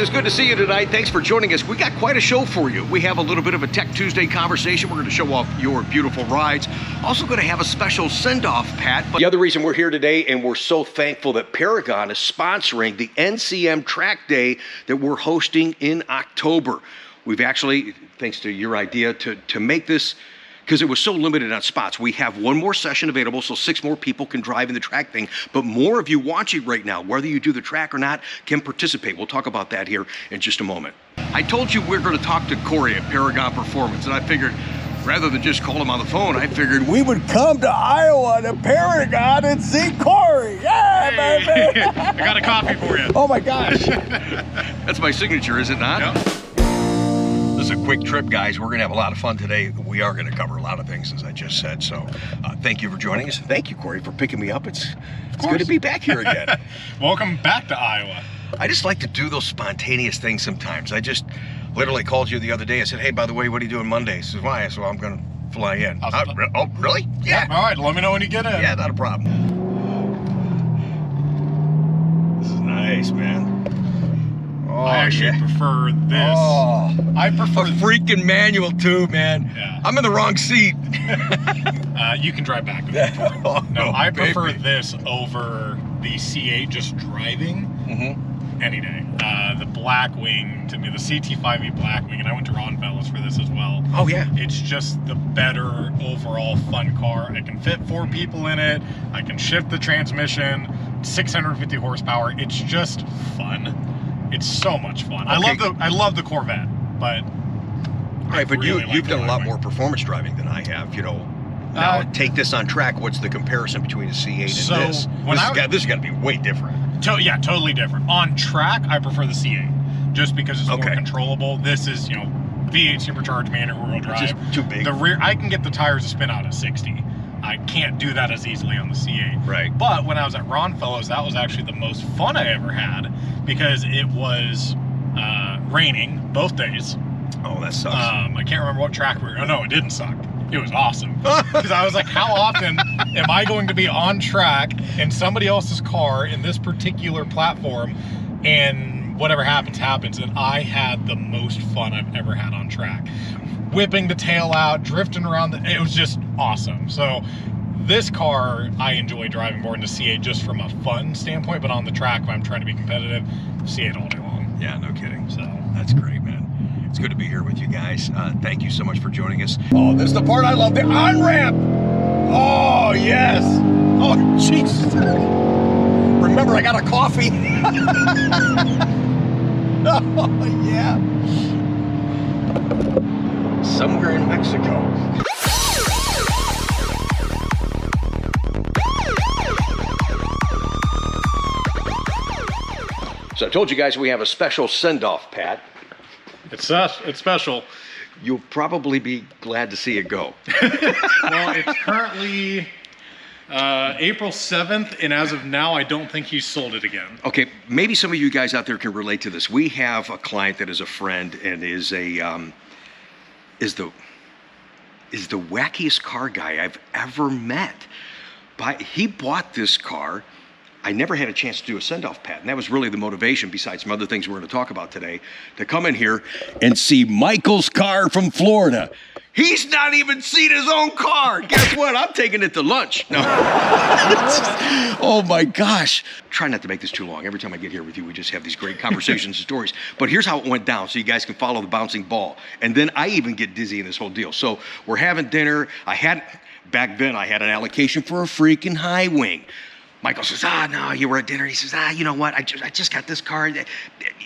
it's good to see you tonight. Thanks for joining us. We got quite a show for you. We have a little bit of a Tech Tuesday conversation. We're going to show off your beautiful rides. Also going to have a special send-off, Pat. But the other reason we're here today, and we're so thankful that Paragon is sponsoring the NCM Track Day that we're hosting in October. We've actually, thanks to your idea, to make this, because it was so limited on spots. We have one more session available, so 6 more people can drive in the track thing. But more of you watching right now, whether you do the track or not, can participate. We'll talk about that here in just a moment. I told you we're going to talk to Korey at Paragon Performance, and I figured, rather than just call him on the phone, I figured we would come to Iowa to Paragon and see Korey. Yeah, hey, baby! I got a coffee for you. Oh my gosh. That's my signature, is it not? Yep. This is a quick trip, guys. We're going to have a lot of fun today. We are going to cover a lot of things, as I just said. So thank you for joining us. Thank you, Korey, for picking me up. It's good to be back here again. Welcome back to Iowa. I just like to do those spontaneous things sometimes. I just literally called you the other day. I said, hey, by the way, what are you doing Monday? He says, why? So I'm going to fly in. Oh, really? Yeah. All right, let me know when you get in. Yeah, not a problem. This is nice, man. Oh, I actually prefer this. Oh, I prefer a freaking manual too, man. Yeah. I'm in the wrong seat. You can drive back. Oh, no, I prefer baby. this over the C8 just driving any day. The Blackwing, to me, the CT5e Blackwing, and I went to Ron Fellas for this as well. Oh, yeah. It's just the better overall fun car. I can fit 4 people in it. I can shift the transmission, 650 horsepower. It's just fun. It's so much fun. Okay. I love the Corvette, but Right, but really like you've the done a lot Blackwing. more performance driving than I have, you know. Now, take this on track. What's the comparison between a C8 So, and this? when This has got to be way different. Yeah, totally different. On track, I prefer the C8, just because it's more Okay. controllable. This is, you know, V8 supercharged manual rear drive. It's just too big. The rear, I can get the tires to spin out at 60. I can't do that as easily on the C8. Right. But when I was at Ron Fellows, that was actually the most fun I ever had, because it was raining both days. Oh, that sucks. I can't remember what track we were. Oh, no, it didn't suck. It was awesome. Because I was like, how often am I going to be on track in somebody else's car in this particular platform, and whatever happens, happens. And I had the most fun I've ever had on track. Whipping the tail out, drifting around. It was just awesome. So this car, I enjoy driving more into C8 just from a fun standpoint, but on the track, if I'm trying to be competitive, C8 all day long. Yeah, no kidding. So that's great, man. It's good to be here with you guys. Thank you so much for joining us. Oh, this is the part I love, the on-ramp. Oh, yes. Oh, jeez. Remember, I got a coffee. Oh, yeah. Somewhere in Mexico. So I told you guys we have a special send-off, Pat. it's special. You'll probably be glad to see it go. Well, it's currently April 7th, and as of now, I don't think he's sold it again. Okay, maybe some of you guys out there can relate to this. We have a client that is a friend and is the wackiest car guy I've ever met. He bought this car. I never had a chance to do a send-off, Pat, and that was really the motivation, besides some other things we're going to talk about today, to come in here and see Michael's car from Florida. He's not even seen his own car. Guess what? I'm taking it to lunch. No. Oh my gosh. Try not to make this too long. Every time I get here with you, we just have these great conversations and stories. But here's how it went down, so you guys can follow the bouncing ball. And then I even get dizzy in this whole deal. So we're having dinner. Back then, I had an allocation for a freaking high wing. Michael says, no, you were at dinner. He says, you know what? I just got this car. You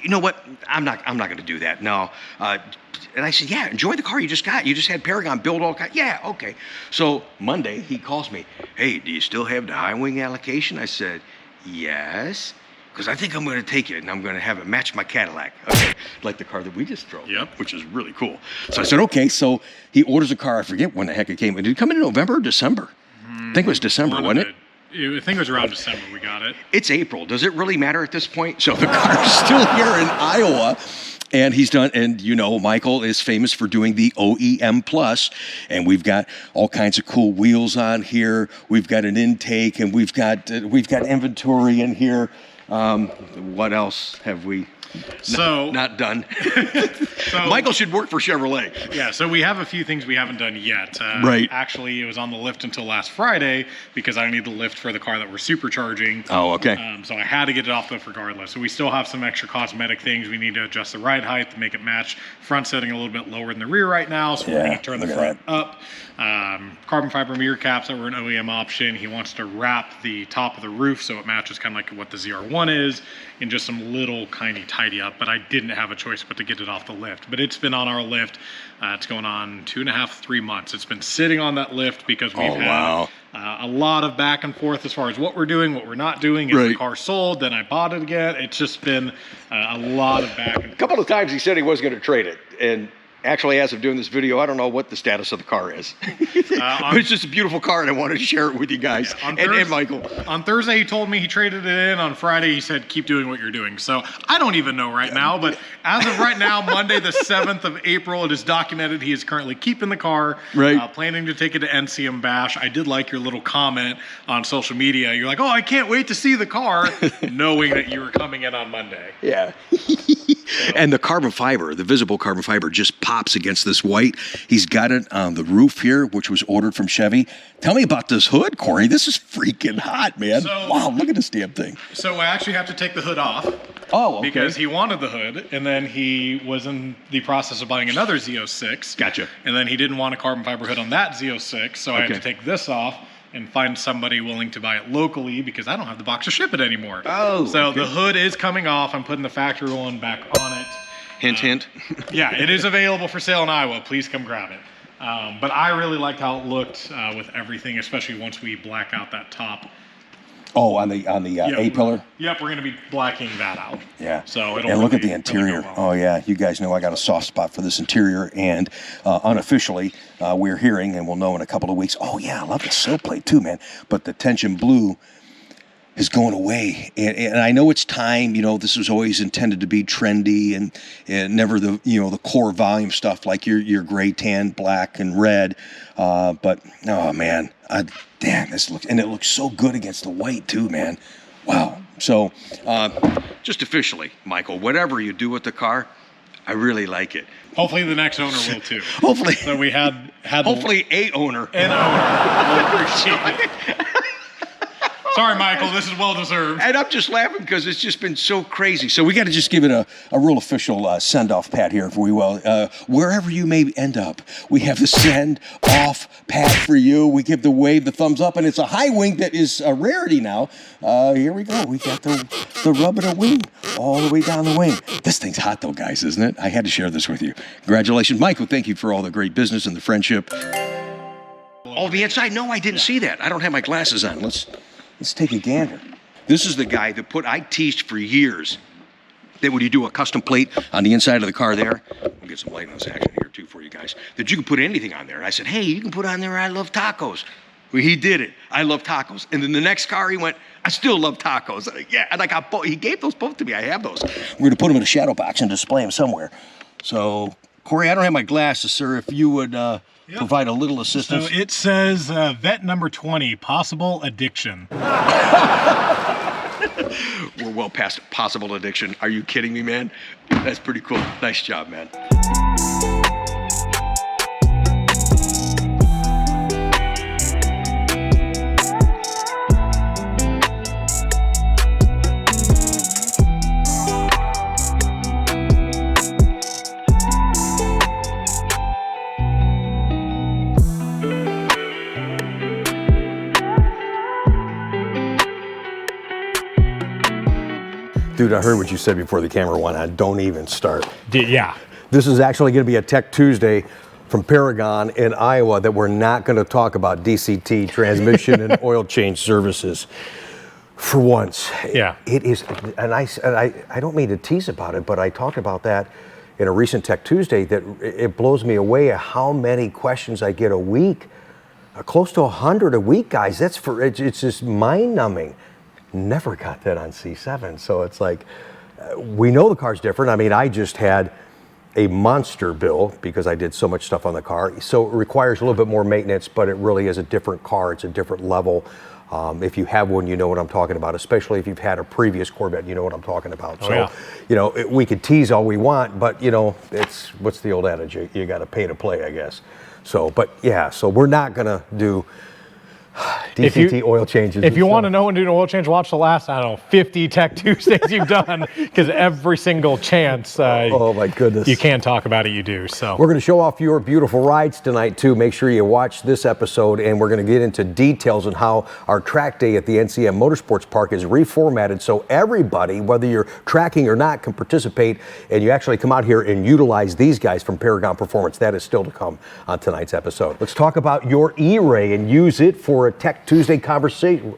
know what? I'm not going to do that. No. And I said, yeah, enjoy the car you just got. You just had Paragon build all kinds. Yeah, okay. So Monday, he calls me. Hey, do you still have the high wing allocation? I said, yes. Because I think I'm going to take it, and I'm going to have it match my Cadillac. Okay. Like the car that we just drove. Yep. Which is really cool. So I said, okay. So he orders a car. I forget when the heck it came. Did it come in November or December? I think it was December, wasn't it? I think it was around December we got it. It's April. Does it really matter at this point? So the car's still here in Iowa, and he's done, and you know, Michael is famous for doing the OEM Plus, and we've got all kinds of cool wheels on here. We've got an intake, and we've got inventory in here. What else have we not done? So, Michael should work for Chevrolet. Yeah, so we have a few things we haven't done yet. Right. Actually, it was on the lift until last Friday because I need the lift for the car that we're supercharging. Oh, okay. So I had to get it off the lift regardless. So we still have some extra cosmetic things. We need to adjust the ride height to make it match. Front setting a little bit lower than the rear right now, so we're going to turn the front up. Carbon fiber mirror caps that were an OEM option. He wants to wrap the top of the roof so it matches kind of like what the ZR1 is, and just some little kind of tidy up. But I didn't have a choice but to get it off the lift. But it's been on our lift. It's going on 2.5, 3 months. It's been sitting on that lift because we've had a lot of back and forth as far as what we're doing, what we're not doing. Is the car sold? Then I bought it again. It's just been a lot of back and forth. A couple of times he said he was going to trade it, and actually, as of doing this video, I don't know what the status of the car is. But it's just a beautiful car, and I wanted to share it with you guys and Michael. On Thursday, he told me he traded it in. On Friday, he said, keep doing what you're doing. So I don't even know right now. But as of right now, Monday, the 7th of April, it is documented he is currently keeping the car, planning to take it to NCM Bash. I did like your little comment on social media. You're like, oh, I can't wait to see the car, knowing that you were coming in on Monday. Yeah. And the carbon fiber, the visible carbon fiber, just pops against this white. He's got it on the roof here, which was ordered from Chevy. Tell me about this hood, Corey. This is freaking hot, man. Wow, look at this damn thing. So I actually have to take the hood off. Oh, okay. Because he wanted the hood, and then he was in the process of buying another Z06. Gotcha. And then he didn't want a carbon fiber hood on that Z06, so I had to take this off and find somebody willing to buy it locally because I don't have the box to ship it anymore. Oh, so the hood is coming off. I'm putting the factory one back on it. Hint, hint. Yeah, it is available for sale in Iowa. Please come grab it. But I really liked how it looked with everything, especially once we black out that top. Oh, on the A-pillar? Yep, we're going to be blacking that out. Yeah. So it'll and look at the interior. Really oh, yeah. You guys know I got a soft spot for this interior. And unofficially, we're hearing, and we'll know in a couple of weeks, oh, yeah, I love the sill plate too, man. But the tension blue is going away. And I know it's time. You know, this was always intended to be trendy and never the, you know, the core volume stuff like your gray, tan, black, and red. But, oh, man. Damn, this looks, and it looks so good against the white too, man. Wow. So, just officially, Michael, whatever you do with the car, I really like it. Hopefully the next owner will too. Hopefully. So we had hopefully a owner. An owner will appreciate it. Sorry, Michael, this is well-deserved. And I'm just laughing because it's just been so crazy. So we got to just give it a real official send-off pat here, if we will. Wherever you may end up, we have the send-off pat for you. We give the wave, the thumbs up, and it's a high wing that is a rarity now. Here we go. We got the rub of the wing all the way down the wing. This thing's hot, though, guys, isn't it? I had to share this with you. Congratulations. Michael, thank you for all the great business and the friendship. Oh, the inside? No, I didn't see that. I don't have my glasses on. Let's take a gander. This is the guy that I teased for years that when you do a custom plate on the inside of the car there, we'll get some light on this action here too for you guys, that you can put anything on there. And I said, hey, you can put on there, I love tacos. Well, he did it. I love tacos. And then the next car he went, I still love tacos. Yeah, and I got both. He gave those both to me. I have those. We're going to put them in a shadow box and display them somewhere. So, Corey, I don't have my glasses, sir. If you would provide a little assistance. So it says vet number 20, possible addiction. We're well past possible addiction. Are you kidding me, man? That's pretty cool. Nice job, man. Dude, I heard what you said before the camera went on. Don't even start. Yeah. This is actually going to be a Tech Tuesday from Paragon in Iowa that we're not going to talk about DCT, transmission and oil change services. For once. Yeah. It is, and I don't mean to tease about it, but I talked about that in a recent Tech Tuesday that it blows me away at how many questions I get a week. Close to 100 a week, guys. It's just mind-numbing. Never got that on C7. So it's like, we know the car's different. I mean, I just had a monster bill because I did so much stuff on the car. So it requires a little bit more maintenance, but it really is a different car. It's a different level. If you have one, you know what I'm talking about, especially if you've had a previous Corvette, you know what I'm talking about. Oh, So, yeah. you know, we could tease all we want, but, you know, it's, what's the old adage? You got to pay to play, I guess. So, but yeah, so we're not going to do DCT oil changes. If you want to know when to do an oil change, watch the last, I don't know, 50 Tech Tuesdays you've done, because every single chance oh my goodness, you can talk about it, you do. So we're going to show off your beautiful rides tonight too. Make sure you watch this episode, and we're going to get into details on how our track day at the NCM Motorsports Park is reformatted, so everybody, whether you're tracking or not, can participate, and you actually come out here and utilize these guys from Paragon Performance. That is still to come on tonight's episode. Let's talk about your Eray and use it for a Tech Tuesday conversation.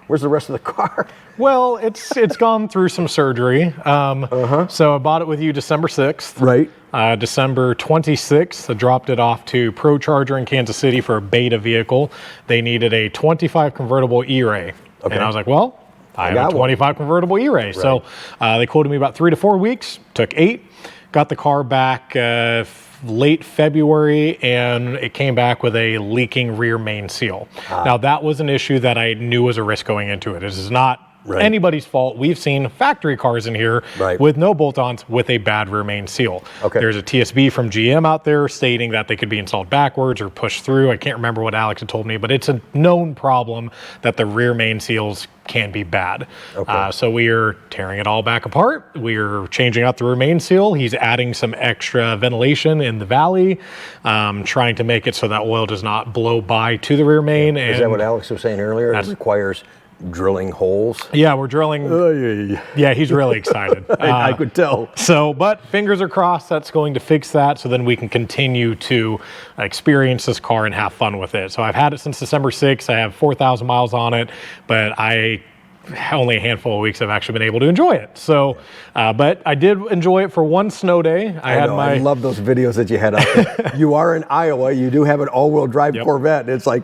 Where's the rest of the car? well, it's gone through some surgery. So I bought it with you December 6th. Right. December 26th, I dropped it off to Pro Charger in Kansas City for a beta vehicle. They needed a 25 convertible E-Ray. Okay. And I was like, well, I have a 25 convertible E-Ray. Right. So they quoted me about 3 to 4 weeks, took 8, got the car back late February, and it came back with a leaking rear main seal. Now that was an issue that I knew was a risk going into it. This is not anybody's fault. We've seen factory cars in here with no bolt-ons with a bad rear main seal. There's a TSB from GM out there stating that they could be installed backwards or pushed through. I can't remember what Alex had told me, but it's a known problem that the rear main seals can be bad. So we are tearing it all back apart. We're changing out the rear main seal. He's adding some extra ventilation in the valley, trying to make it so that oil does not blow by to the rear main. Is that what Alex was saying earlier? It requires drilling holes. Yeah, we're drilling. Yeah, he's really excited. I could tell. So, but fingers are crossed that's going to fix that, so then we can continue to experience this car and have fun with it. So I've had it since December 6th. I have 4,000 miles on it, but only a handful of weeks I've actually been able to enjoy it. So, but I did enjoy it for one snow day. I love those videos that you had out there. You are in Iowa. You do have an all-wheel drive Corvette. And it's like,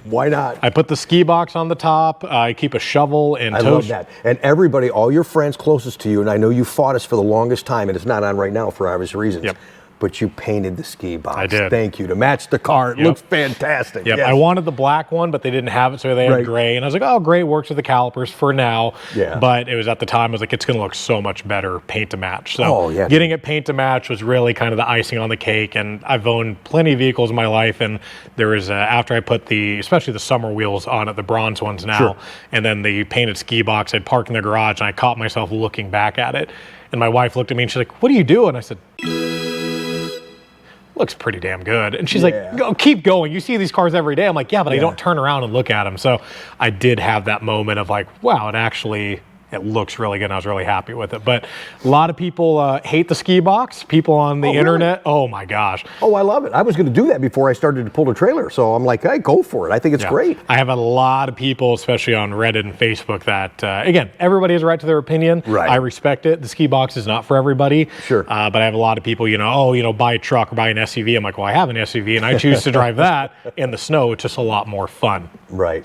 why not? I put the ski box on the top. I keep a shovel and I love that. And everybody, all your friends closest to you, and I know you fought us for the longest time, and it's not on right now for obvious reasons. But you painted the ski box. I did. Thank you. To match the car. It looks fantastic. Yes. I wanted the black one, but they didn't have it, so they had gray. And I was like, oh, gray works with the calipers for now. But it was at the time, I was like, it's going to look so much better paint to match. So getting it paint to match was really kind of the icing on the cake. And I've owned plenty of vehicles in my life. And there was, after I put especially the summer wheels on it, the bronze ones now, and then the painted ski box, I'd park in the garage, and I caught myself looking back at it. And my wife looked at me and she's like, what are you doing? I said, looks pretty damn good. And she's like, go, keep going. You see these cars every day. I'm like, yeah, but I don't turn around and look at them. So I did have that moment of like, wow, it looks really good, and I was really happy with it. But a lot of people hate the ski box. People on the internet, oh my gosh. Oh, I love it. I was going to do that before I started to pull the trailer, so I'm like, hey, go for it. I think it's great. I have a lot of people, especially on Reddit and Facebook, that, again, everybody has a right to their opinion. I respect it. The ski box is not for everybody. But I have a lot of people, buy a truck or buy an SUV. I'm like, well, I have an SUV, and I choose to drive that in the snow. It's just a lot more fun.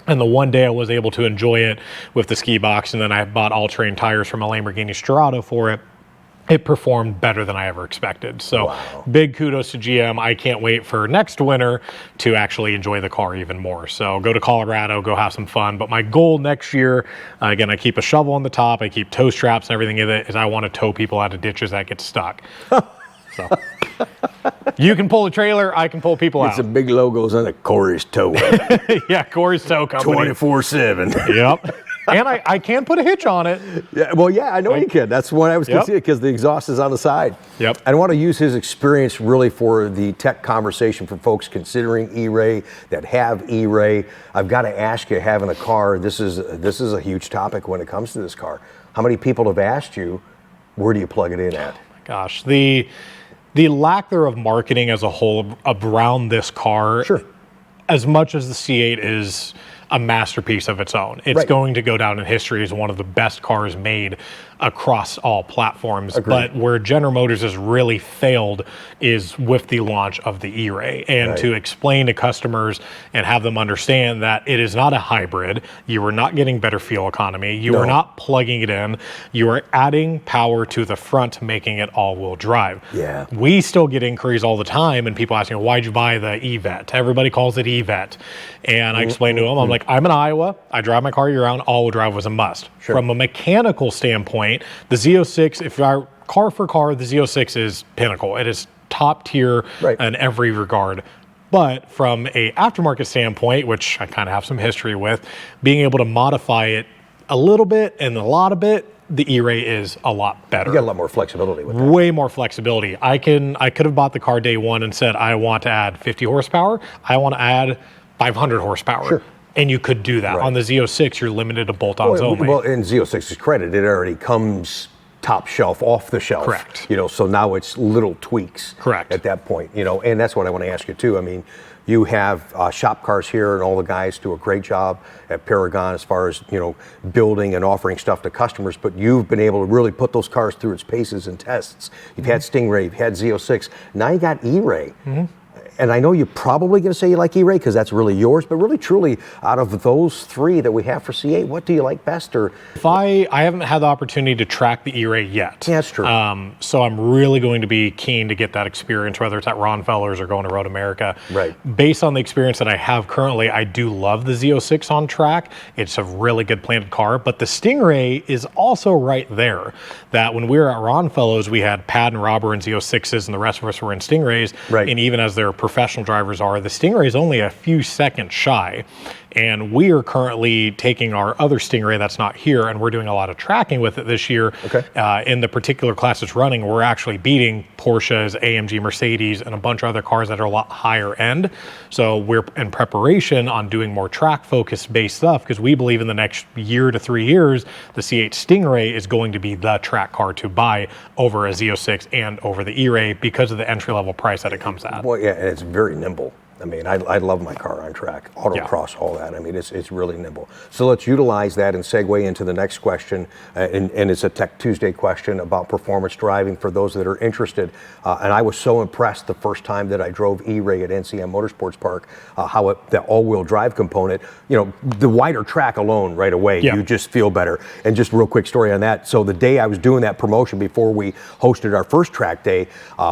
And the one day I was able to enjoy it with the ski box, and then I bought all-terrain tires from a Lamborghini Storado for it. It performed better than I ever expected. So big kudos to GM. I can't wait for next winter to actually enjoy the car even more. So go to Colorado, go have some fun. But my goal next year, again, I keep a shovel on the top, I keep tow straps and everything in it, is I want to tow people out of ditches that get stuck. So you can pull a trailer, I can pull people out. It's some big logos on the Korey's Tow. Korey's Tow Company. 24/7. And I can put a hitch on it. I know you can. That's what I was considering, because the exhaust is on the side. I want to use his experience really for the tech conversation for folks considering E-Ray, that have E-Ray. I've got to ask you, having a car, this is a huge topic when it comes to this car. How many people have asked you, where do you plug it in at? Gosh, the lack there of marketing as a whole around this car, as much as the C8 is a masterpiece of its own, it's going to go down in history as one of the best cars made. across all platforms. Agreed. But where General Motors has really failed is with the launch of the E-Ray, and to explain to customers and have them understand that it is not a hybrid. You are not getting better fuel economy. You are not plugging it in. You are adding power to the front, making it all-wheel drive. Yeah. We still get inquiries all the time and people asking, why'd you buy the E-Vet? Everybody calls it E-Vet. And I explained to them, I'm like, I'm in Iowa. I drive my car year-round. All-wheel drive was a must. Sure. From a mechanical standpoint, the Z06, if our car for car, the Z06 is pinnacle. It is top tier in every regard. But from a aftermarket standpoint, which I kind of have some history with, being able to modify it a little bit and a lot of it, the E-Ray is a lot better. You got a lot more flexibility with that. Way more flexibility. I could have bought the car day one and said, I want to add 50 horsepower. I want to add 500 horsepower. Sure. And you could do that. On the Z06, you're limited to bolt-ons only. Well, in Z06's credit, it already comes top shelf, off the shelf. Correct. You know, so now it's little tweaks. Correct. At that point, you know, and that's what I want to ask you too. I mean, you have shop cars here, and all the guys do a great job at Paragon as far as, you know, building and offering stuff to customers, but you've been able to really put those cars through its paces and tests. You've had Stingray, you've had Z06, now you got E-Ray. And I know you're probably going to say you like E-Ray because that's really yours, but really, truly, out of those three that we have for C8, what do you like best? Or if I haven't had the opportunity to track the E-Ray yet. Yeah, that's true. So I'm really going to be keen to get that experience, whether it's at Ron Fellers or going to Road America. Right. Based on the experience that I have currently, I do love the Z06 on track. It's a really good planted car, but the Stingray is also right there. That when we were at Ron Fellers, we had Pat and Robert in Z06s, and the rest of us were in Stingrays. Right. And even as their professional drivers are, the Stingray is only a few seconds shy. And we are currently taking our other Stingray that's not here, and we're doing a lot of tracking with it this year. Okay. In the particular class it's running, we're actually beating Porsches, AMG, Mercedes, and a bunch of other cars that are a lot higher end. So we're in preparation on doing more track-focused based stuff, because we believe in the next year to 3 years, the C8 Stingray is going to be the track car to buy over a Z06 and over the E-Ray because of the entry-level price that it comes at. Well, yeah, and it's very nimble. I mean, I love my car on track, autocross, all that. I mean, it's really nimble. So let's utilize that and segue into the next question, and it's a Tech Tuesday question about performance driving for those that are interested. And I was so impressed the first time that I drove E-Ray at NCM Motorsports Park, how the all-wheel drive component, you know, the wider track alone right away, you just feel better. And just a real quick story on that. So the day I was doing that promotion before we hosted our first track day,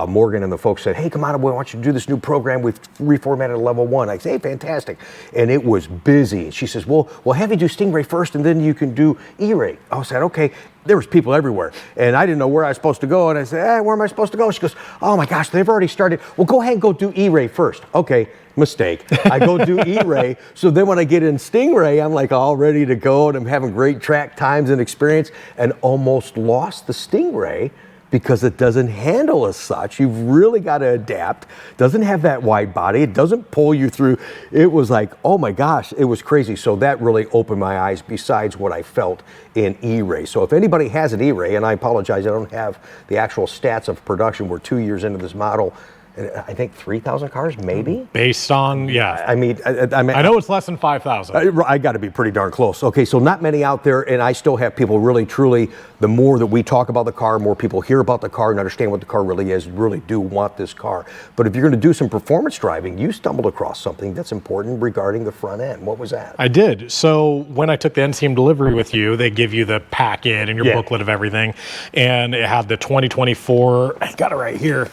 Morgan and the folks said, hey, come on, we want you to do this new program. We've reformatted level 1. I say, hey, fantastic. And it was busy. She says, well, have you do Stingray first, and then you can do E-Ray. I said, okay. There was people everywhere, and I didn't know where I was supposed to go. And I said, where am I supposed to go? She goes, oh my gosh, they've already started. Well, go ahead and go do E-Ray first. Okay, mistake. I go do E-Ray. So then when I get in Stingray, I'm like all ready to go, and I'm having great track times and experience, and almost lost the Stingray because it doesn't handle as such. You've really got to adapt. Doesn't have that wide body. It doesn't pull you through. It was like, oh my gosh, it was crazy. So that really opened my eyes besides what I felt in E-Ray. So if anybody has an E-Ray, and I apologize, I don't have the actual stats of production. We're 2 years into this model. I think 3,000 cars, maybe? Based on, yeah. I mean, I know it's less than 5,000. I got to be pretty darn close. Okay, so not many out there, and I still have people really, truly, the more that we talk about the car, more people hear about the car and understand what the car really is, really do want this car. But if you're going to do some performance driving, you stumbled across something that's important regarding the front end. What was that? I did. So when I took the NCM delivery with you, they give you the packet and your booklet of everything. And it had the 2024, I got it right here.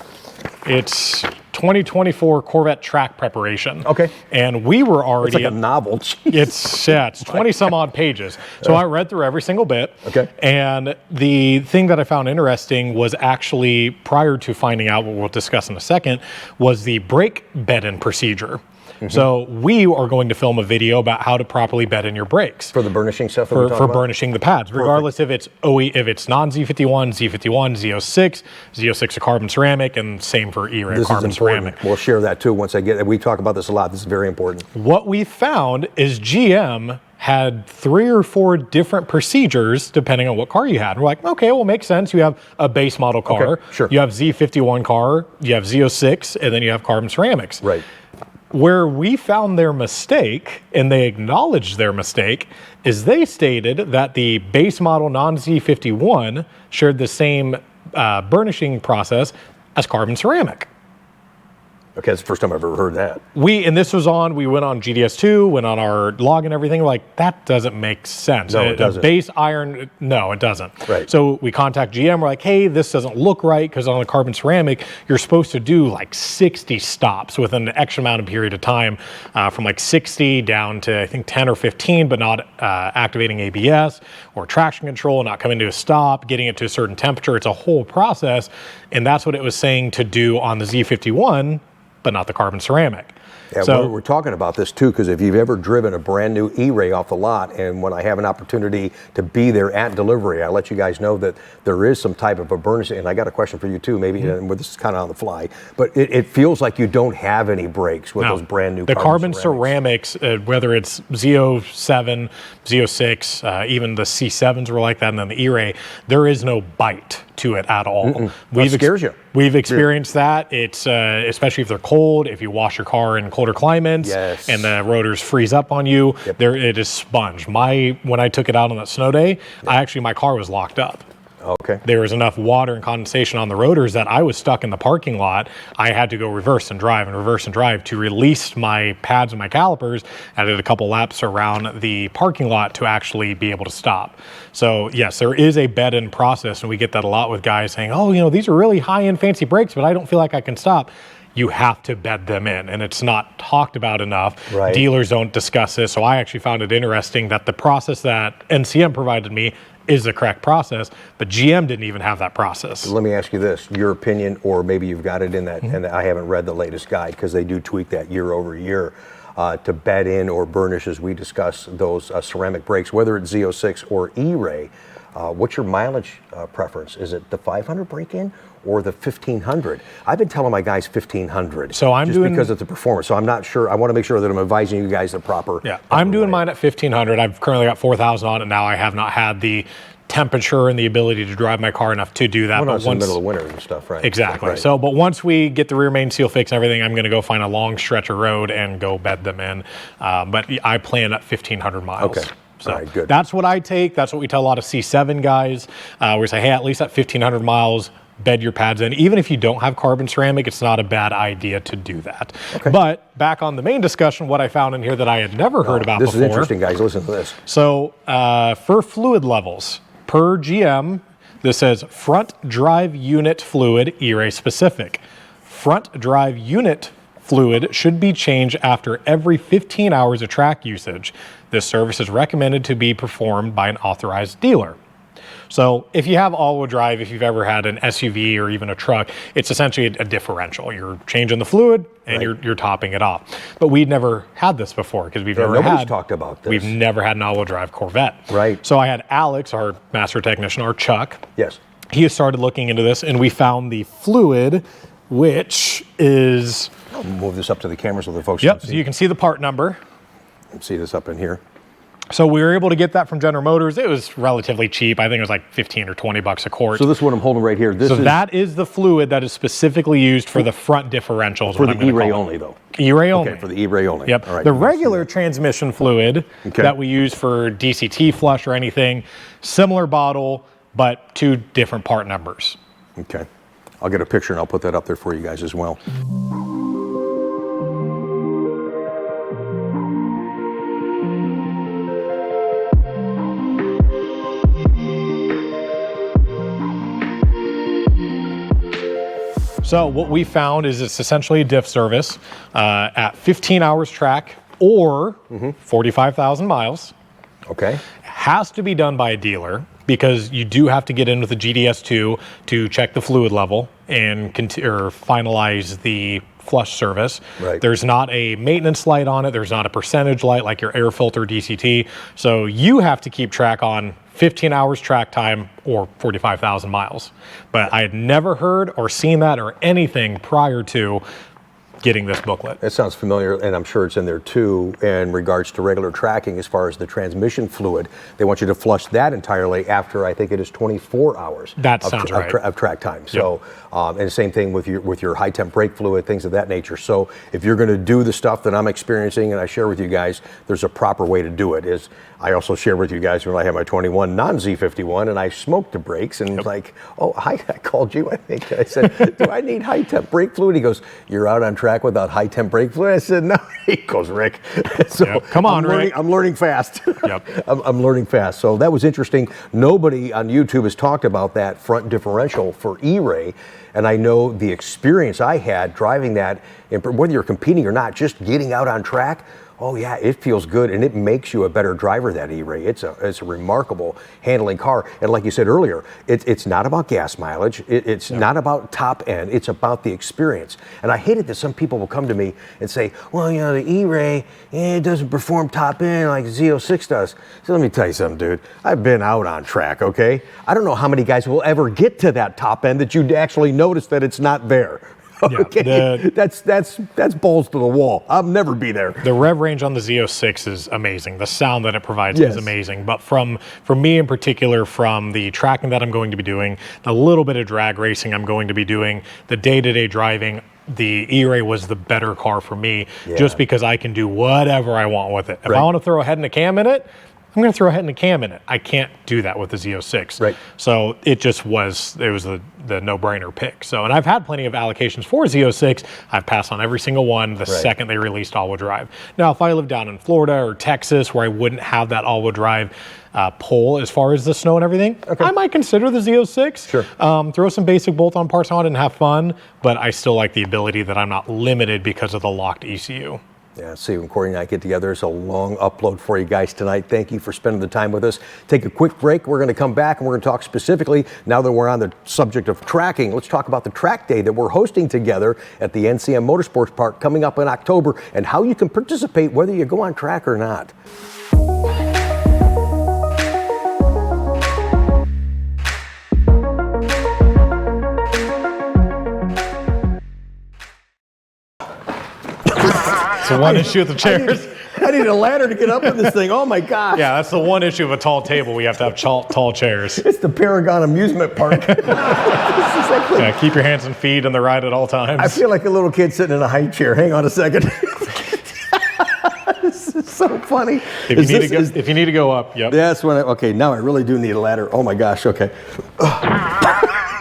It's 2024 Corvette track preparation. Okay. And we were already... It's like a novel. It's 20 some odd pages. So I read through every single bit. Okay. And the thing that I found interesting was actually, prior to finding out what we'll discuss in a second, was the brake bed-in procedure. So we are going to film a video about how to properly bed in your brakes. For the burnishing stuff? For burnishing the pads, regardless if it's non-Z51, Z51, Z06, Z06 a carbon ceramic, and same for Eray carbon ceramic. We'll share that too once I get it. We talk about this a lot. This is very important. What we found is GM had 3 or 4 different procedures depending on what car you had. We're like, okay, well, makes sense. You have a base model car. Okay, sure. You have Z51 car, you have Z06, and then you have carbon ceramics. Right. Where we found their mistake, and they acknowledged their mistake, is they stated that the base model non-Z51 shared the same burnishing process as carbon ceramic. Okay, that's the first time I've ever heard that. We went on GDS2, went on our log and everything. We're like, that doesn't make sense. No, it doesn't. Base iron, no, it doesn't. Right. So we contact GM. We're like, hey, this doesn't look right because on the carbon ceramic, you're supposed to do like 60 stops within an X amount of period of time, from like 60 down to I think 10 or 15, but not activating ABS or traction control, not coming to a stop, getting it to a certain temperature. It's a whole process, and that's what it was saying to do on the Z51. But not the carbon ceramic. Yeah, so we're talking about this too, because if you've ever driven a brand new Eray off the lot, and when I have an opportunity to be there at delivery, I let you guys know that there is some type of a burnish. And I got a question for you too, maybe, and this is kind of on the fly, but it feels like you don't have any brakes with those brand new carbon ceramics, whether it's Z07, Z06, even the C7s were like that, and then the Eray, there is no bite to it at all. That scares you. We've experienced that. It's especially if they're cold, if you wash your car in colder climates, and the rotors freeze up on you, it is sponge. When I took it out on that snow day, my car was locked up. Okay. There was enough water and condensation on the rotors that I was stuck in the parking lot. I had to go reverse and drive to release my pads and my calipers. I did a couple laps around the parking lot to actually be able to stop. So yes, there is a bed-in process, and we get that a lot with guys saying, oh, these are really high-end fancy brakes, but I don't feel like I can stop. You have to bed them in, and it's not talked about enough. Right. Dealers don't discuss this, so I actually found it interesting that the process that NCM provided me is the correct process, but GM didn't even have that process. Let me ask you this, your opinion, or maybe you've got it in that, and I haven't read the latest guide because they do tweak that year over year to bed in or burnish as we discuss those ceramic brakes, whether it's Z06 or Eray. What's your mileage preference? Is it the 500 break-in or the 1500? I've been telling my guys 1500. So I'm just because of the performance. So I'm not sure. I want to make sure that I'm advising you guys the proper. Yeah, I'm doing mine at 1500. I've currently got 4,000 on it now. I have not had the temperature and the ability to drive my car enough to do that. Well, it's in the middle of winter and stuff, right? Exactly. Right. So, but once we get the rear main seal fixed and everything, I'm going to go find a long stretch of road and go bed them in. But I plan at 1,500 miles. Okay. So all right, good. That's what I take. That's what we tell a lot of C7 guys. We say, hey, at least at 1,500 miles, bed your pads in. Even if you don't have carbon ceramic, it's not a bad idea to do that. Okay. But back on the main discussion, what I found in here that I had never heard about this before. This is interesting, guys. Listen to this. So for fluid levels, per GM, this says front drive unit fluid, Eray specific. Front drive unit fluid should be changed after every 15 hours of track usage. This service is recommended to be performed by an authorized dealer. So if you have all-wheel drive, if you've ever had an SUV or even a truck, it's essentially a differential. You're changing the fluid and you're topping it off. But we'd never had this before because nobody's talked about this. We've never had an all-wheel drive Corvette. Right. So I had Alex, our master technician, our Chuck. Yes. He has started looking into this, and we found the fluid, which is... I'll move this up to the camera so the folks can see. see. So you can see the part number. See this up in here. So we were able to get that from General Motors. It was relatively cheap. I think it was like 15 or 20 bucks a quart. So this is what I'm holding right here. That is the fluid that is specifically used for the front differentials. For the Eray only, though. Eray only. Okay, for the Eray only. Yep. All right, the regular transmission fluid that we use for DCT flush or anything, similar bottle, but two different part numbers. Okay. I'll get a picture and I'll put that up there for you guys as well. So what we found is it's essentially a diff service at 15 hours track or 45,000 miles. Okay. Has to be done by a dealer because you do have to get in with the GDS2 to check the fluid level and finalize the flush service. Right. There's not a maintenance light on it. There's not a percentage light like your air filter DCT. So you have to keep track on 15 hours track time or 45,000 miles. But I had never heard or seen that or anything prior to getting this booklet. That sounds familiar, and I'm sure it's in there too in regards to regular tracking as far as the transmission fluid. They want you to flush that entirely after, I think it is 24 hours That sounds right. of track time. So, and the same thing with your high temp brake fluid, things of that nature. So if you're going to do the stuff that I'm experiencing and I share with you guys, there's a proper way to do it. Is I also share with you guys when I had my 21 non-Z51 and I smoked the brakes and like, oh, I called you, I think. I said, do I need high temp brake fluid? He goes, you're out on track without high temp brake fluid? I said, no. He goes, Rick. So come on, Rick. I'm learning fast. Yep. I'm learning fast. So that was interesting. Nobody on YouTube has talked about that front differential for Eray. And I know the experience I had driving that, and whether you're competing or not, just getting out on track, oh yeah, it feels good, and it makes you a better driver, that Eray. It's a remarkable handling car. And like you said earlier, it's not about gas mileage. It's not about top end. It's about the experience. And I hate it that some people will come to me and say, well, you know, the Eray, it doesn't perform top end like the Z06 does. So let me tell you something, dude. I've been out on track, okay? I don't know how many guys will ever get to that top end that you'd actually notice that it's not there. Okay, that's balls to the wall. I'll never be there. The rev range on the Z06 is amazing. The sound that it provides is amazing. But for me in particular, from the tracking that I'm going to be doing, a little bit of drag racing I'm going to be doing, the day-to-day driving, the Eray was the better car for me, just because I can do whatever I want with it. If I want to throw a head and a cam in it, I'm going to throw a head and a cam in it. I can't do that with the Z06. Right. So it was the no-brainer pick. So, and I've had plenty of allocations for Z06. I've passed on every single one the second they released all-wheel drive. Now, if I lived down in Florida or Texas where I wouldn't have that all-wheel drive pull as far as the snow and everything, I might consider the Z06. Sure. Throw some basic bolt-on parts on it and have fun, but I still like the ability that I'm not limited because of the locked ECU. Yeah, see, when Korey and I get together, it's a long upload for you guys tonight. Thank you for spending the time with us. Take a quick break. We're going to come back and we're going to talk specifically, now that we're on the subject of tracking, let's talk about the track day that we're hosting together at the NCM Motorsports Park coming up in October and how you can participate whether you go on track or not. The one issue with the chairs. I need a ladder to get up in this thing. Oh my gosh. Yeah, that's the one issue of a tall table. We have to have tall chairs. It's the Paragon Amusement Park. Yeah, keep your hands and feet on the ride at all times. I feel like a little kid sitting in a high chair. Hang on a second. This is so funny. If you need to go up, yep. That's when okay, now I really do need a ladder. Oh my gosh, okay.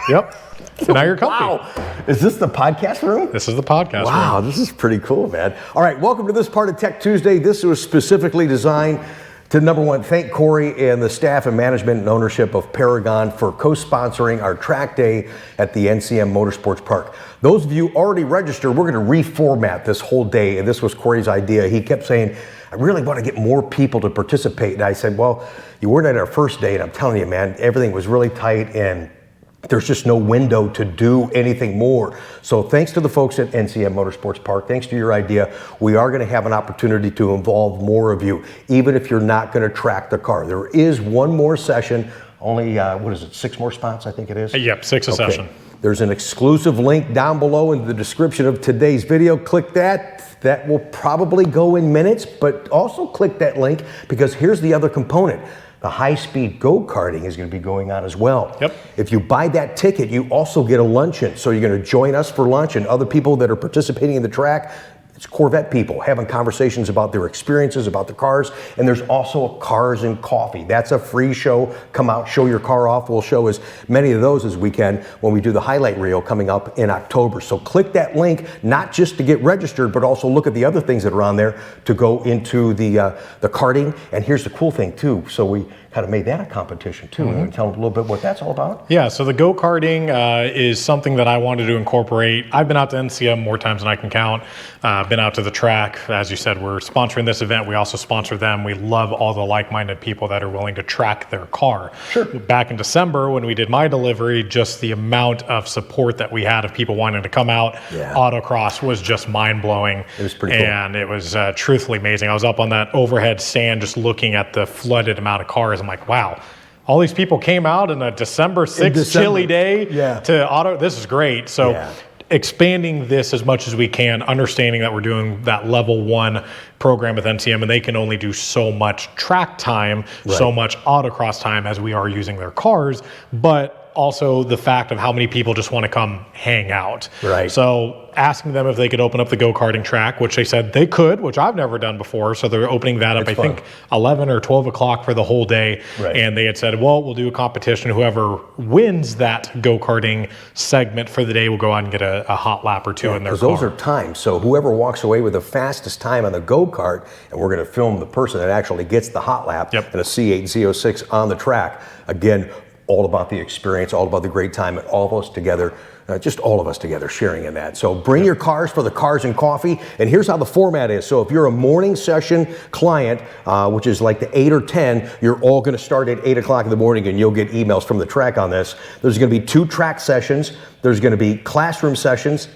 Yep. So now you're comfy. Wow. Is this the podcast room? This is the podcast room. Wow, this is pretty cool, man. All right, welcome to this part of Tech Tuesday. This was specifically designed to, number one, thank Korey and the staff and management and ownership of Paragon for co-sponsoring our track day at the NCM Motorsports Park. Those of you already registered, we're going to reformat this whole day, and this was Korey's idea. He kept saying, I really want to get more people to participate. And I said, well, you weren't at our first day, and I'm telling you, man, everything was really tight, and there's just no window to do anything more. So thanks to the folks at NCM Motorsports Park, thanks to your idea, we are going to have an opportunity to involve more of you, even if you're not going to track the car. There is one more session, only, 6 more spots, I think it is? Yep, 6 a session. There's an exclusive link down below in the description of today's video. Click that. That will probably go in minutes, but also click that link because here's the other component. The high-speed go-karting is going to be going on as well. Yep. If you buy that ticket, you also get a luncheon. So you're going to join us for lunch and other people that are participating in the track. It's Corvette people having conversations about their experiences, about the cars. And there's also a Cars and Coffee. That's a free show. Come out, show your car off. We'll show as many of those as we can when we do the highlight reel coming up in October. So click that link, not just to get registered, but also look at the other things that are on there to go into the karting. And here's the cool thing too. So we kind of made that a competition too. Mm-hmm. And tell them a little bit what that's all about. Yeah, so the go-karting is something that I wanted to incorporate. I've been out to NCM more times than I can count. Been out to the track. As you said, we're sponsoring this event. We also sponsor them. We love all the like-minded people that are willing to track their car. Sure. Back in December when we did my delivery, just the amount of support that we had of people wanting to come out. Yeah. Autocross was just mind-blowing. It was pretty cool. And it was truthfully amazing. I was up on that overhead stand just looking at the flooded amount of cars. I'm like, wow, all these people came out on a December 6th chilly day to auto. This is great. So expanding this as much as we can, understanding that we're doing that level 1 program with NCM, and they can only do so much track time, so much autocross time as we are using their cars, but also the fact of how many people just want to come hang out. Right. So asking them if they could open up the go-karting track, which they said they could, which I've never done before. So they're opening that up, I think 11 or 12 o'clock for the whole day. Right. And they had said, well, we'll do a competition. Whoever wins that go-karting segment for the day will go out and get a hot lap or two in their car. Because those are times. So whoever walks away with the fastest time on the go-kart, and we're going to film the person that actually gets the hot lap in a C8 Z06 on the track. Again, all about the experience, all about the great time, and all of us together, just all of us together sharing in that. So bring your cars for the Cars and Coffee, and here's how the format is. So if you're a morning session client, which is like the 8 or 10, you're all gonna start at 8 o'clock in the morning and you'll get emails from the track on this. There's gonna be 2 track sessions, there's gonna be classroom sessions,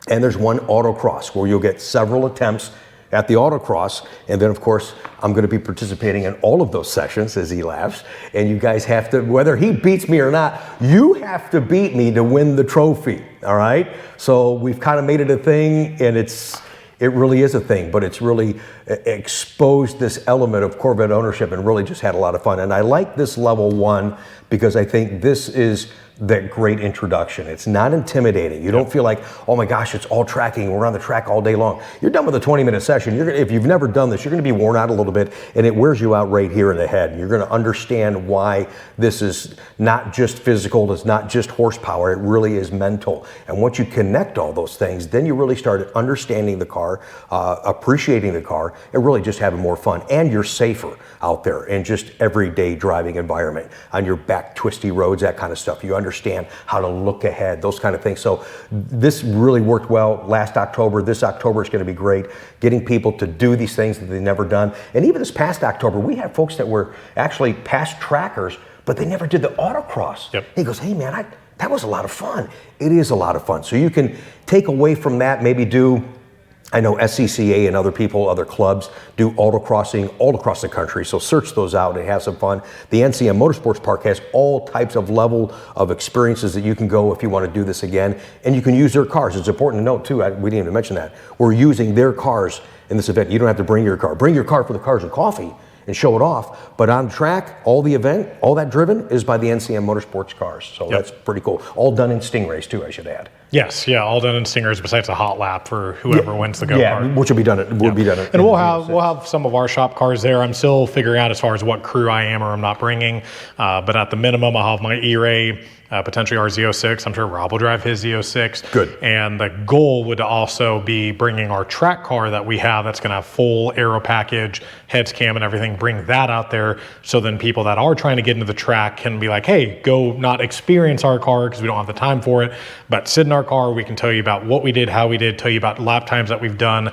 and there's 1 autocross where you'll get several attempts at the autocross. And then of course, I'm going to be participating in all of those sessions, as he laughs. And you guys have to, whether he beats me or not, you have to beat me to win the trophy. All right. So we've kind of made it a thing, and it really is a thing, but it's really exposed this element of Corvette ownership and really just had a lot of fun. And I like this level 1 because I think this is that great introduction. It's not intimidating. You don't feel like, oh my gosh, it's all tracking. We're on the track all day long. You're done with a 20-minute session. If you've never done this, you're going to be worn out a little bit, and it wears you out right here in the head. And you're going to understand why this is not just physical. It's not just horsepower. It really is mental. And once you connect all those things, then you really start understanding the car, appreciating the car, and really just having more fun. And you're safer out there in just everyday driving environment on your back twisty roads, that kind of stuff. You understand how to look ahead, those kind of things. So this really worked well last October. This October is going to be great, getting people to do these things that they've never done. And even this past October, we had folks that were actually past trackers, but they never did the autocross. He goes, hey man, that was a lot of fun. It is a lot of fun. So you can take away from that, maybe do, I know SCCA and other people, other clubs do autocrossing all across the country. So search those out and have some fun. The NCM Motorsports Park has all types of level of experiences that you can go if you want to do this again. And you can use their cars. It's important to note too, we didn't even mention that. We're using their cars in this event. You don't have to bring your car. Bring your car for the Cars and Coffee and show it off. But on track, all the event, all that driven is by the NCM Motorsports cars. So that's pretty cool. All done in Stingrays too, I should add. Yes, all done in Stingrays besides a hot lap for whoever wins the go-kart. Yeah, which will be done. And we'll have some of our shop cars there. I'm still figuring out as far as what crew I am or I'm not bringing. But at the minimum, I'll have my Eray, potentially our Z06. I'm sure Rob will drive his Z06. Good. And the goal would also be bringing our track car that we have that's going to have full aero package, heads cam and everything, bring that out there so then people that are trying to get into the track can be like, hey, go not experience our car because we don't have the time for it, but sit in our car. We can tell you about what we did, how we did, tell you about lap times that we've done.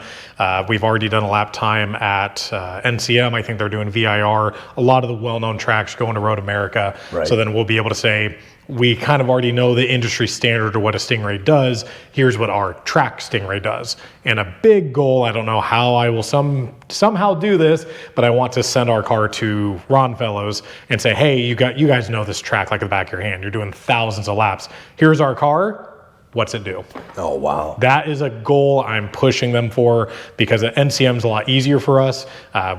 We've already done a lap time at NCM. I think they're doing VIR. A lot of the well-known tracks going to Road America. Right. So then we'll be able to say, we kind of already know the industry standard or what a Stingray does. Here's what our track Stingray does. And a big goal, I don't know how I will somehow do this, but I want to send our car to Ron Fellows and say, hey, you guys know this track like the back of your hand. You're doing thousands of laps. Here's our car. What's it do? Oh, wow. That is a goal I'm pushing them for because NCM is a lot easier for us.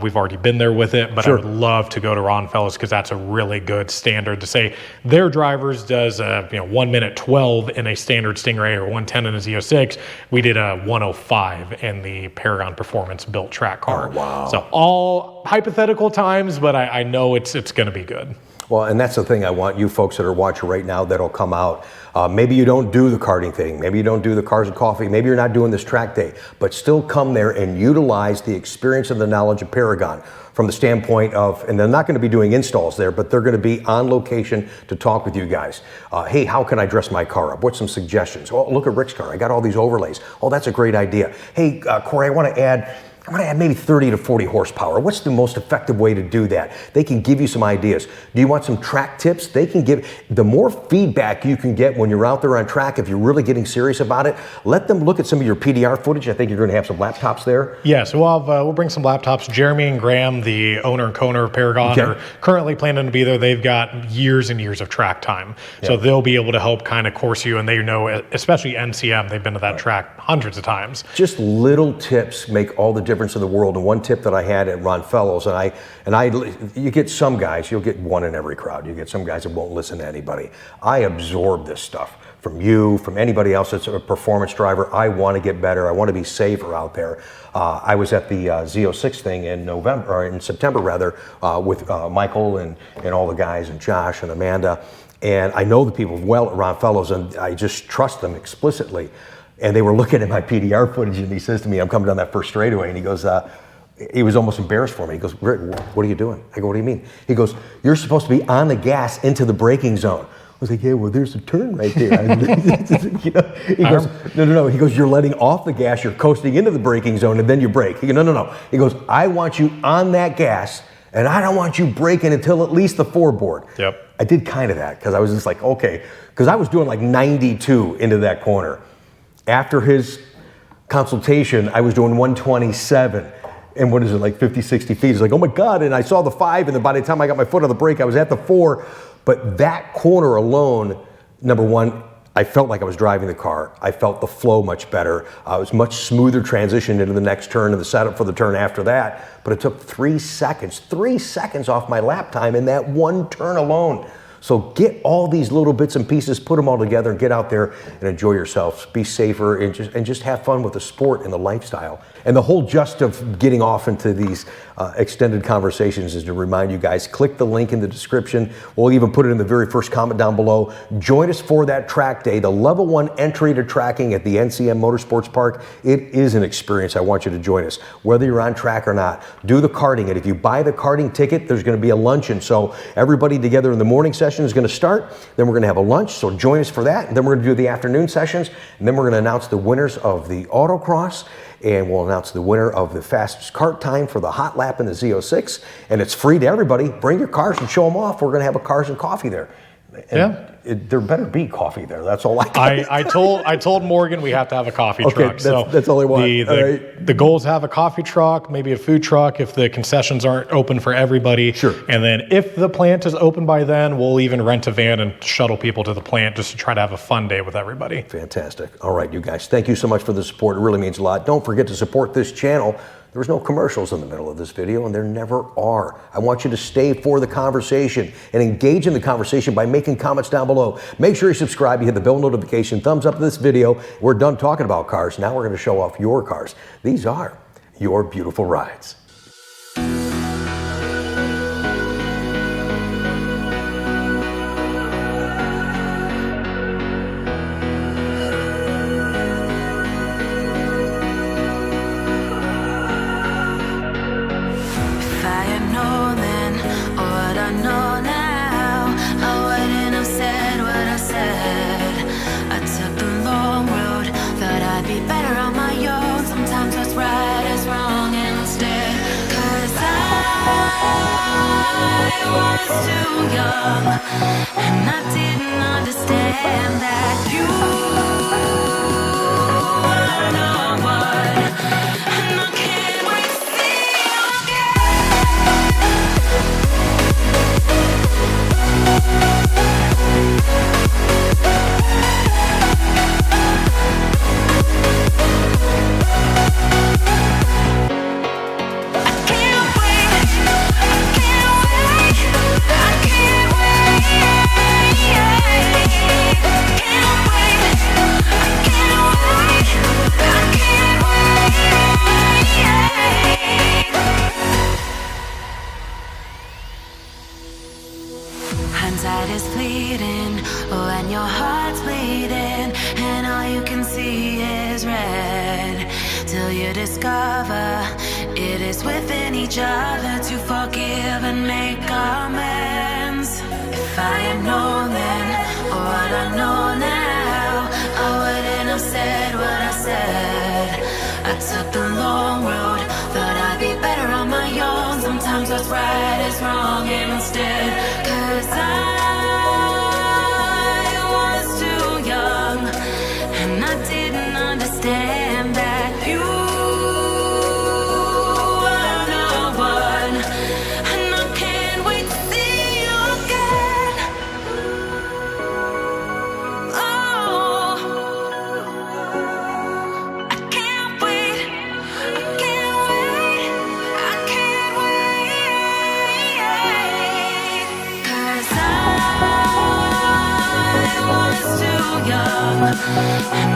We've already been there with it, but I would love to go to Ron Fellows because that's a really good standard to say their drivers does 1 minute 12 in a standard Stingray or 1:10 in a Z06. We did a 1:05 in the Paragon Performance built track car. Oh, wow. So all hypothetical times, but I know it's going to be good. Well, and that's the thing I want you folks that are watching right now that'll come out. Maybe you don't do the karting thing. Maybe you don't do the Cars and Coffee. Maybe you're not doing this track day, but still come there and utilize the experience and the knowledge of Paragon from the standpoint of, and they're not going to be doing installs there, but they're going to be on location to talk with you guys. Hey, how can I dress my car up? What's some suggestions? Oh, look at Rick's car. I got all these overlays. Oh, that's a great idea. Hey, Korey, I want to add I'm going to add maybe 30 to 40 horsepower. What's the most effective way to do that? They can give you some ideas. Do you want some track tips? They can give. The more feedback you can get when you're out there on track, if you're really getting serious about it, let them look at some of your PDR footage. I think you're going to have some laptops there. Yeah, so we'll bring some laptops. Jeremy and Graham, the owner and co-owner of Paragon, are currently planning to be there. They've got years and years of track time. So they'll be able to help kind of course you, and they know, especially NCM, they've been to that track hundreds of times. Just little tips make all the difference in the world. And one tip that I had at Ron Fellows, you get some guys, you'll get one in every crowd. You get some guys that won't listen to anybody. I absorb this stuff from you, from anybody else that's a performance driver. I want to get better. I want to be safer out there. I was at the Z06 thing in September with Michael and all the guys, and Josh and Amanda. And I know the people well at Ron Fellows, and I just trust them explicitly. And they were looking at my PDR footage, and he says to me, I'm coming down that first straightaway, and he goes, he was almost embarrassed for me. He goes, Rick, what are you doing? I go, what do you mean? He goes, you're supposed to be on the gas into the braking zone. I was like, yeah, well, there's a turn right there. He goes, no. He goes, you're letting off the gas, you're coasting into the braking zone, and then you brake. He goes, no. He goes, I want you on that gas, and I don't want you braking until at least the four-board. Yep. I did kind of that, because I was just like, okay, because I was doing like 92 into that corner. After his consultation, I was doing 127. And what is it, like 50, 60 feet? It's like, oh my God. And I saw the 5, and then by the time I got my foot on the brake, I was at the 4. But that corner alone, number one, I felt like I was driving the car. I felt the flow much better. It was much smoother transition into the next turn and the setup for the turn after that. But it took 3 seconds off my lap time in that one turn alone. So get all these little bits and pieces, put them all together, and get out there and enjoy yourselves. Be safer and just have fun with the sport and the lifestyle. And the whole gist of getting off into these extended conversations is to remind you guys, click the link in the description. We'll even put it in the very first comment down below. Join us for that track day, the level 1 entry to tracking at the NCM Motorsports Park. It is an experience. I want you to join us, whether you're on track or not. Do the karting, and if you buy the karting ticket, there's going to be a luncheon. So everybody together in the morning session is going to start. Then we're going to have a lunch, so join us for that. And then we're going to do the afternoon sessions, and then we're going to announce the winners of the autocross, and we'll announce the winner of the fastest kart time for the hot lap in the Z06. And it's free to everybody. Bring your cars and show them off. We're going to have a cars and coffee there. And there better be coffee there. That's all I told Morgan we have to have a coffee truck. That's all I want. The goal is to have a coffee truck, maybe a food truck if the concessions aren't open for everybody. Sure. And then if the plant is open by then, we'll even rent a van and shuttle people to the plant just to try to have a fun day with everybody. Fantastic. All right, you guys, thank you so much for the support. It really means a lot. Don't forget to support this channel. There's no commercials in the middle of this video, and there never are. I want you to stay for the conversation and engage in the conversation by making comments down below. Make sure you subscribe, you hit the bell notification, thumbs up to this video. We're done talking about cars. Now we're going to show off your cars. These are your beautiful rides. I was too young, and I didn't understand that you were the one, and I can't wait to see you hindsight is fleeting when your heart's bleeding and all you can see is red, till you discover it is within each other to forgive and make amends. If I had known then what I know now, I wouldn't have said what I said. I took the long road. Sometimes what's right is wrong instead. 'Cause I was too young, and I didn't understand that you were the one. And I can't wait to see you again. Oh, I can't wait. I can't wait. I can't wait. 'Cause I was too young, and